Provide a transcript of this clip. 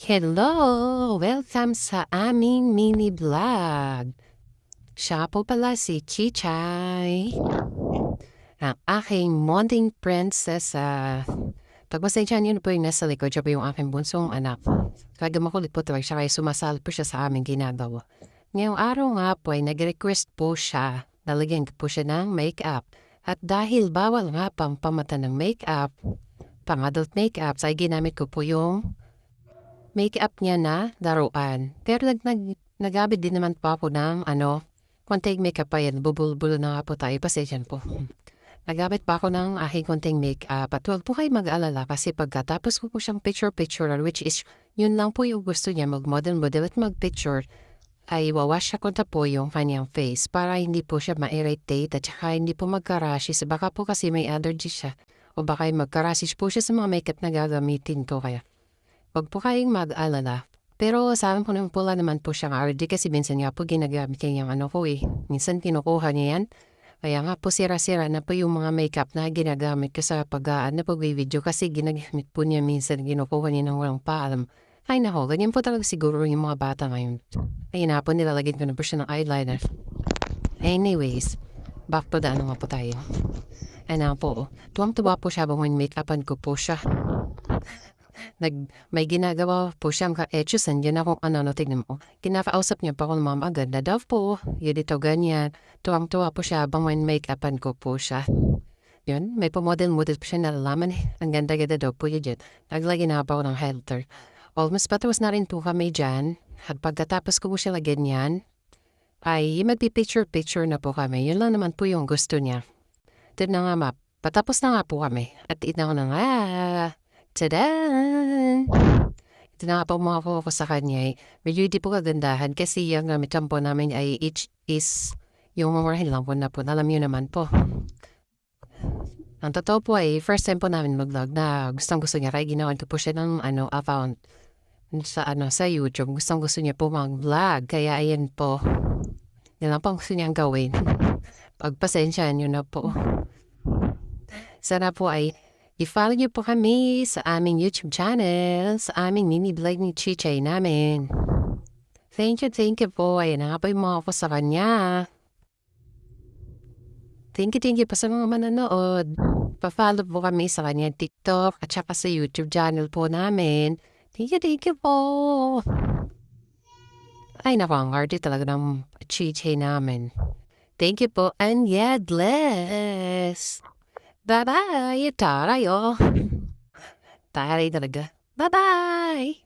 Hello! Welcome sa aming mini vlog. Siya po pala si Chichay, ang aking morning princess. Pagpasensya niyo na po yung nasa likod, siya po yung aking bunsong anak. Kaya makulit po talaga siya, kaya sumasali po siya sa aming ginagawa. Ngayong araw nga po ay nag-request po siya, nalagyan ko po siya ng makeup. At dahil bawal nga pang pamata ng makeup, pang-adult makeup, ay ginamit ko po yung make-up niya na laruan. Pero nagabit din naman po ako ng konting makeup pa yan. Bubulbulo na nga po tayo. Pasensyan po. Nagabit pa ako ng aking konting makeup. At huwag po kayo mag-alala kasi pagkatapos ko po siyang picture-picture, which is yun lang po yung gusto niya, mag-model-model at mag-picture, ay wawash ko na po yung kanyang face para hindi po siya ma-irritate at saka hindi po magka-rashes. Baka po kasi may allergy siya o baka magka-rashes po siya sa mga makeup na gagamitin ko kaya. Huwag po kayong mag-alala. Pero sa amin po naman pula naman po siyang allergy kasi minsan nga po ginagamit niya yung Minsan kinukuha niya yan. Kaya nga po sira-sira na po yung mga makeup na ginagamit ko sa pag-aan na pag-video kasi ginagamit po niya minsan kinukuha niya ng walang paalam. Ay nako, ganyan po talaga siguro yung mga bata ngayon. Ayun na po nilalagyan ko na po siya ng eyeliner. Anyways, back to the nga po tayo. Ay na po, tuwang-tuwa po siya bang make-upan ko po siya. May ginagawa po siyang ka-etchos, andyan akong tignan mo. Kinakausap niya pa ako ng mama, ganda daw po. Yun dito ganyan. Tuwang-tuwa po siya habang make-upan ko po siya. Yun, may pumodel-model po siya nalalaman Ang ganda-ganda daw po yun dyan. Naglagyan na pa ako ng filter. Almost patapos na rin po kami dyan. At pagkatapos ko po siya lagyan yan, ay magpipicture-picture na po kami. Yun lang naman po yung gusto niya. Ito na nga map. Patapos na nga po kami. At ito na nga, tada! Ito na nga po mga ko sa kanya. Medyo hindi po kagandahan kasi yung gamitan po namin ay each is yung mamarahin lang po na po. Alam nyo naman po. Ang totoo po ay first time po namin mag-vlog na gustong-gusto niya. Kaya ginawan ko po siya ng account sa YouTube. Gustong-gusto niya po mag-vlog. Kaya ayan po. Yan lang po ang gusto niyang gawin. Pagpasensya nyo na po. Sana po ay i-follow niyo po kami sa aming YouTube channel, sa aming mini vlog ni Chichay namin. Thank you po. Ayan na nga po yung mga ko sa kanya. Thank you po sa mga manonood. Pa-follow po kami sa kanyang TikTok at saka sa YouTube channel po namin. Thank you po. Ay naku, ang arty talaga ng Chichay namin. Thank you po and God bless. Bye-bye. Taray talaga. Bye-bye.